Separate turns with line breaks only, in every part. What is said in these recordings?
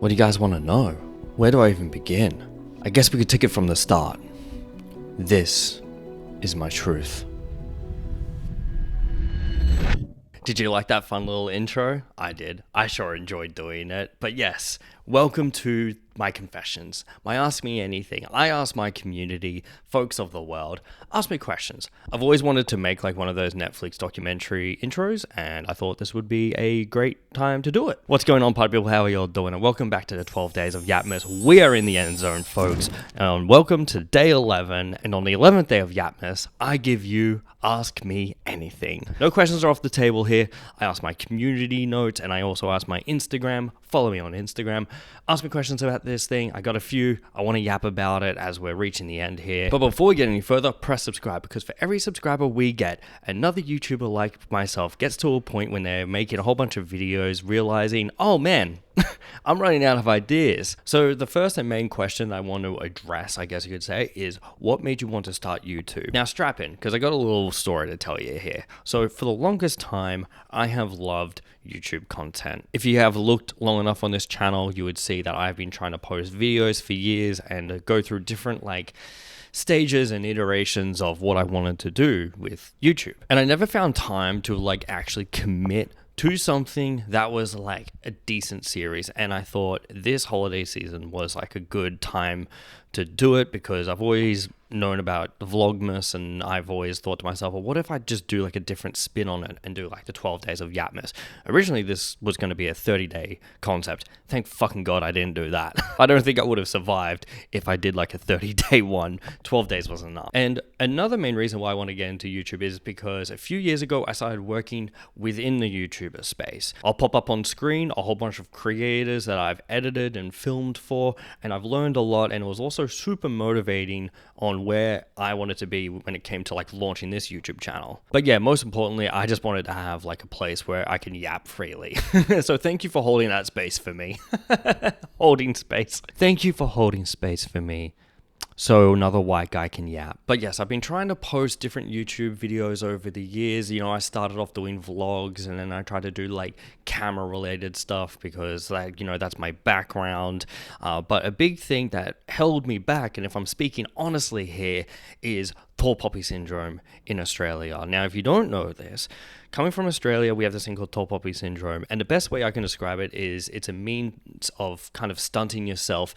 What do you guys want to know? Where do I even begin? I guess we could take it from the start. This is my truth. Did you like that fun little intro? I did. I sure enjoyed doing it. But yes, welcome to my confessions. My Ask Me Anything. I ask my community, folks of the world, ask me questions. I've always wanted to make like one of those Netflix documentary intros, and I thought this would be a great time to do it. What's going on, party people? How are y'all doing? And welcome back to the 12 days of YAPMAS. We are in the end zone, folks. Welcome to day 11. And on the 11th day of YAPMAS, I give you Ask Me Anything. No questions are off the table here. I ask my community notes, and I also ask my Instagram. Follow me on Instagram. Ask me questions about this thing. I got a few. I want to yap about it as we're reaching the end here. But before we get any further, press subscribe, because for every subscriber we get, another YouTuber like myself gets to a point when they're making a whole bunch of videos realizing, oh man, I'm running out of ideas. So the first and main question I want to address, I guess you could say, is what made you want to start YouTube? Now strap in, because I got a little story to tell you here. So for the longest time, I have loved YouTube content. If you have looked long enough on this channel, you would see that I've been trying to post videos for years and go through different stages and iterations of what I wanted to do with YouTube. And I never found time to actually commit to something that was like a decent series. And I thought this holiday season was like a good time to do it, because I've always known about Vlogmas, and I've always thought to myself, well, what if I just do like a different spin on it and do like the 12 days of YAPMAS? Originally, this was going to be a 30-day concept. Thank fucking God I didn't do that. I don't think I would have survived if I did like a 30-day one. 12 days was enough. And another main reason why I want to get into YouTube is because a few years ago, I started working within the YouTuber space. I'll pop up on screen a whole bunch of creators that I've edited and filmed for, and I've learned a lot, and it was also super motivating on where I wanted to be when it came to launching this YouTube channel. But yeah, most importantly, I just wanted to have a place where I can yap freely. So thank you for holding that space for me. Holding space. Thank you for holding space for me, so another white guy can yap. But yes, I've been trying to post different YouTube videos over the years. I started off doing vlogs, and then I tried to do camera related stuff because that's my background. But a big thing that held me back, and if I'm speaking honestly here, is tall poppy syndrome in Australia. Now, if you don't know this, coming from Australia, we have this thing called tall poppy syndrome. And the best way I can describe it is it's a means of kind of stunting yourself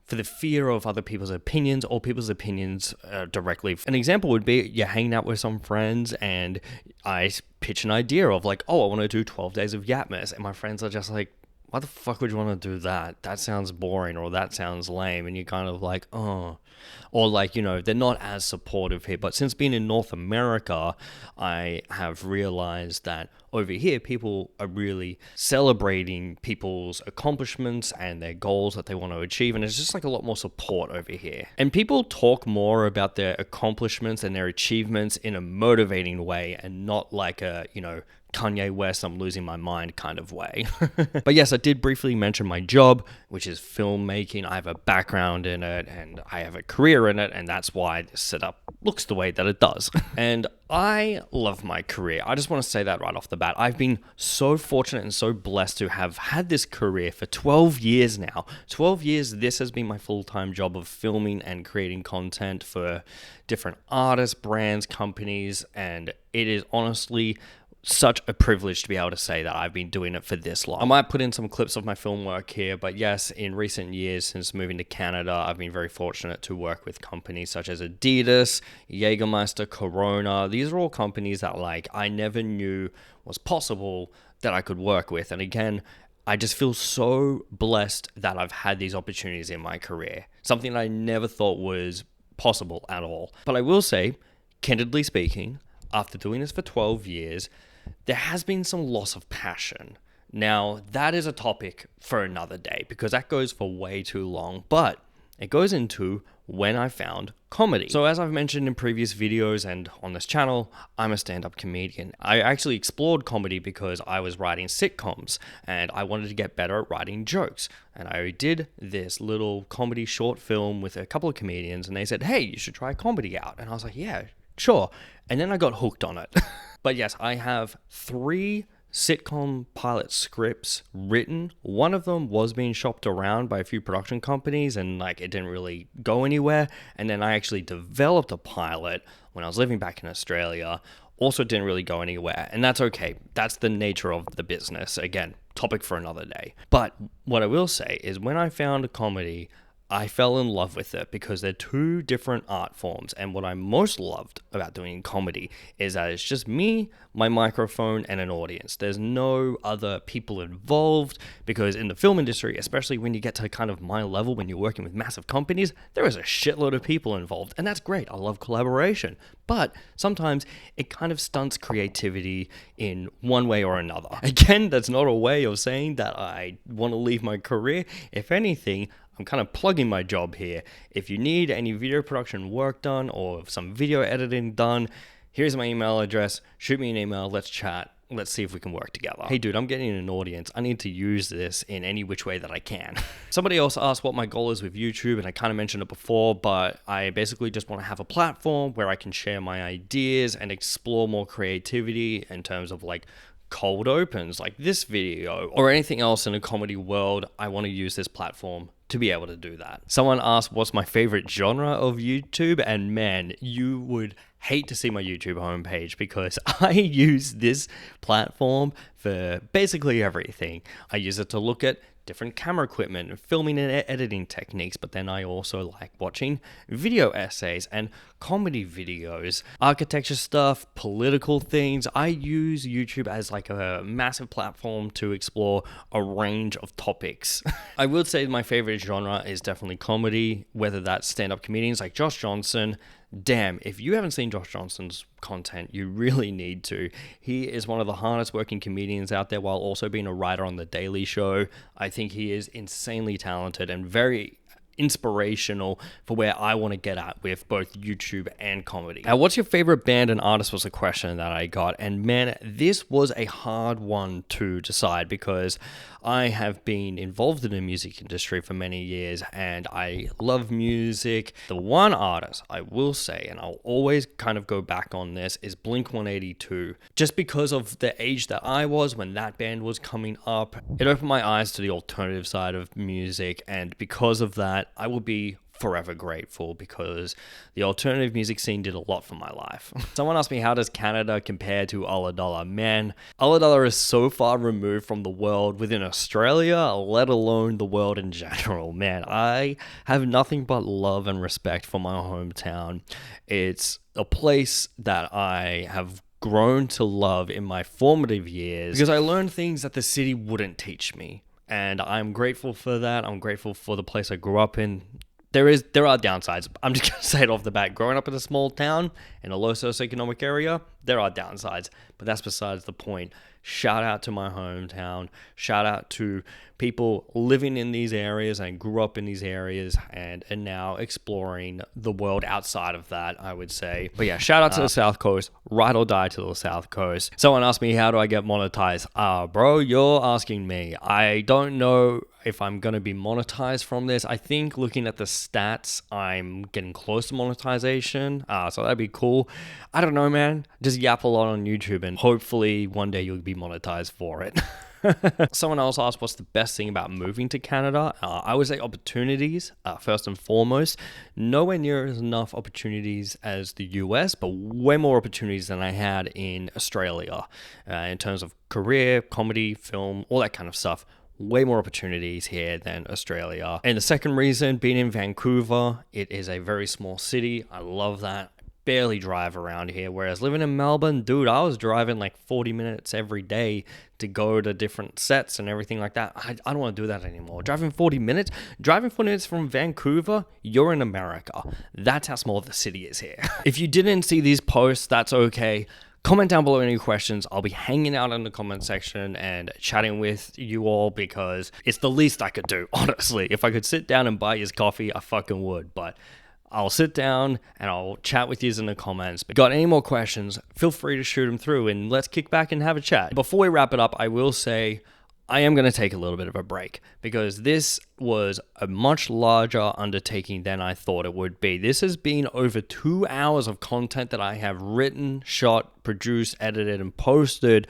for the fear of other people's opinions, or people's opinions directly. An example would be you're hanging out with some friends, and I pitch an idea of oh, I want to do 12 days of YAPMAS. And my friends are just like, why the fuck would you want to do that? That sounds boring, or that sounds lame. And you're kind of like, oh. Or they're not as supportive here. But since being in North America, I have realized that over here, people are really celebrating people's accomplishments and their goals that they want to achieve. And there's just a lot more support over here. And people talk more about their accomplishments and their achievements in a motivating way, and not like a, Kanye West, I'm losing my mind kind of way. But yes, I did briefly mention my job, which is filmmaking. I have a background in it, and I have a career in it, and that's why this setup looks the way that it does. And I love my career. I just want to say that right off the bat. I've been so fortunate and so blessed to have had this career for 12 years now. 12 years, this has been my full-time job of filming and creating content for different artists, brands, companies, and it is honestly such a privilege to be able to say that I've been doing it for this long. I might put in some clips of my film work here, but yes, in recent years since moving to Canada, I've been very fortunate to work with companies such as Adidas, Jägermeister, Corona. These are all companies that I never knew was possible that I could work with. And again, I just feel so blessed that I've had these opportunities in my career, something that I never thought was possible at all. But I will say, candidly speaking, after doing this for 12 years, there has been some loss of passion. Now, that is a topic for another day, because that goes for way too long, but it goes into when I found comedy. So as I've mentioned in previous videos and on this channel, I'm a stand-up comedian. I actually explored comedy because I was writing sitcoms, and I wanted to get better at writing jokes. And I did this little comedy short film with a couple of comedians, and they said, hey, you should try comedy out. And I was like, yeah, sure. And then I got hooked on it. But yes, I have 3 sitcom pilot scripts written. One of them was being shopped around by a few production companies and like it didn't really go anywhere. And then I actually developed a pilot when I was living back in Australia. Also didn't really go anywhere. And that's okay. That's the nature of the business. Again, topic for another day. But what I will say is when I found a comedy, I fell in love with it because they're two different art forms. And what I most loved about doing comedy is that it's just me, my microphone, and an audience. There's no other people involved because in the film industry, especially when you get to kind of my level, when you're working with massive companies, there is a shitload of people involved. And that's great. I love collaboration. But sometimes it kind of stunts creativity in one way or another. Again, that's not a way of saying that I want to leave my career. If anything, I'm kind of plugging my job here. If you need any video production work done or some video editing done, here's my email address. Shoot me an email. Let's chat. Let's see if we can work together. Hey dude, I'm getting an audience. I need to use this in any which way that I can. Somebody else asked what my goal is with YouTube, and I kind of mentioned it before, but I basically just want to have a platform where I can share my ideas and explore more creativity in terms of like cold opens like this video or anything else in the comedy world. I want to use this platform to be able to do that. Someone asked what's my favorite genre of YouTube, and man, you would hate to see my YouTube homepage because I use this platform for basically everything. I use it to look at different camera equipment and filming and editing techniques, but then I also like watching video essays and comedy videos, architecture stuff, political things. I use YouTube as like a massive platform to explore a range of topics. I would say my favorite genre is definitely comedy, whether that's stand-up comedians like Josh Johnson. Damn, if you haven't seen Josh Johnson's content, you really need to. He is one of the hardest working comedians out there while also being a writer on The Daily Show. I think he is insanely talented and very inspirational for where I want to get at with both YouTube and comedy. Now, what's your favorite band and artist was a question that I got. And man, this was a hard one to decide because I have been involved in the music industry for many years and I love music. The one artist I will say, and I'll always kind of go back on this, is Blink-182. Just because of the age that I was when that band was coming up, it opened my eyes to the alternative side of music, and because of that, I will be forever grateful because the alternative music scene did a lot for my life. Someone asked me, how does Canada compare to Ulladulla? Man, Ulladulla is so far removed from the world within Australia, let alone the world in general. Man, I have nothing but love and respect for my hometown. It's a place that I have grown to love in my formative years because I learned things that the city wouldn't teach me. And I'm grateful for that. I'm grateful for the place I grew up in. There are downsides. I'm just going to say it off the bat. Growing up in a small town in a low socioeconomic area, there are downsides. But that's besides the point. Shout out to my hometown. Shout out to people living in these areas and grew up in these areas and are now exploring the world outside of that, I would say. But yeah, shout out to the South Coast. Ride or die to the South Coast. Someone asked me, how do I get monetized? Bro, you're asking me. I don't know if I'm going to be monetized from this. I think looking at the stats, I'm getting close to monetization. So that'd be cool. I don't know, man. Just yap a lot on YouTube and hopefully one day you'll be monetized for it. Someone else asked what's the best thing about moving to Canada. I would say opportunities, first and foremost. Nowhere near as enough opportunities as the US, but way more opportunities than I had in Australia in terms of career, comedy, film, all that kind of stuff. Way more opportunities here than Australia. And the second reason, being in Vancouver, it is a very small city. I love that. Barely drive around here, whereas living in Melbourne, dude, I was driving like 40 minutes every day to go to different sets and everything like that. I don't want to do that anymore. Driving 40 minutes from Vancouver, you're in America. That's how small the city is here. If you didn't see these posts, that's okay. Comment down below any questions. I'll be hanging out in the comment section and chatting with you all because it's the least I could do, honestly. If I could sit down and buy his coffee, I fucking would, but I'll sit down and I'll chat with you in the comments. But got any more questions, feel free to shoot them through and let's kick back and have a chat. Before we wrap it up, I will say I am going to take a little bit of a break because this was a much larger undertaking than I thought it would be. This has been over 2 hours of content that I have written, shot, produced, edited, and posted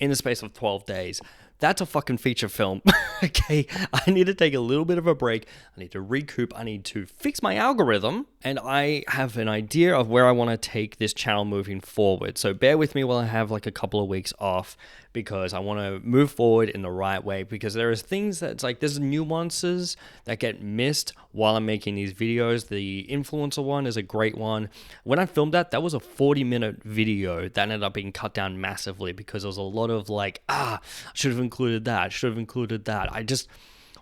in the space of 12 days. That's a fucking feature film. Okay, I need to take a little bit of a break. I need to recoup. I need to fix my algorithm. And I have an idea of where I want to take this channel moving forward. So bear with me while I have like a couple of weeks off, because I want to move forward in the right way, because there is things that's like, there's nuances that get missed while I'm making these videos. The influencer one is a great one. When I filmed that was a 40-minute video that ended up being cut down massively because there was a lot of like, I should have included that, should have included that. I just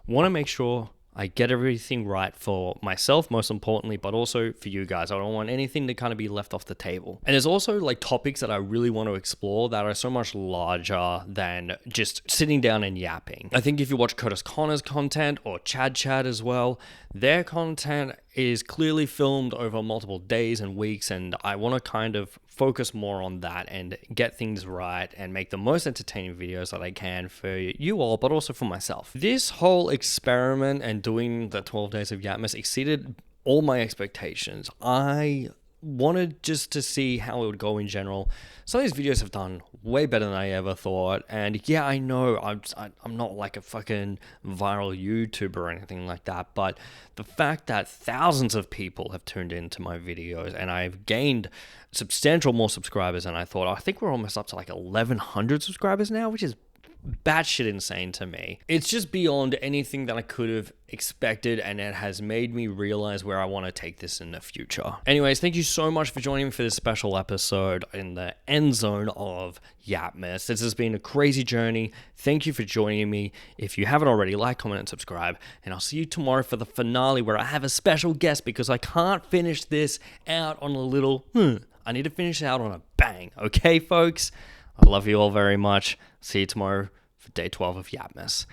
want to make sure I get everything right for myself, most importantly, but also for you guys. I don't want anything to kind of be left off the table. And there's also like topics that I really want to explore that are so much larger than just sitting down and yapping. I think if you watch Curtis Connor's content or Chad as well, their content is clearly filmed over multiple days and weeks, and I want to kind of focus more on that and get things right and make the most entertaining videos that I can for you all, but also for myself. This whole experiment and doing the 12 days of YAPMAS exceeded all my expectations. I wanted just to see how it would go in general. Some of these videos have done way better than I ever thought, and yeah, I know I'm not like a fucking viral YouTuber or anything like that, but the fact that thousands of people have tuned into my videos and I've gained substantial more subscribers than I thought. I think we're almost up to like 1,100 subscribers now, which is batshit insane to me. It's just beyond anything that I could have expected, and it has made me realize where I want to take this in the future. Anyways, thank you so much for joining me for this special episode in the end zone of YAPMAS. This has been a crazy journey. Thank you for joining me. If you haven't already, like, comment, and subscribe, and I'll see you tomorrow for the finale, where I have a special guest, because I can't finish this out on a little I need to finish it out on a bang. Okay, folks? I love you all very much. See you tomorrow for day 12 of YAPMAS.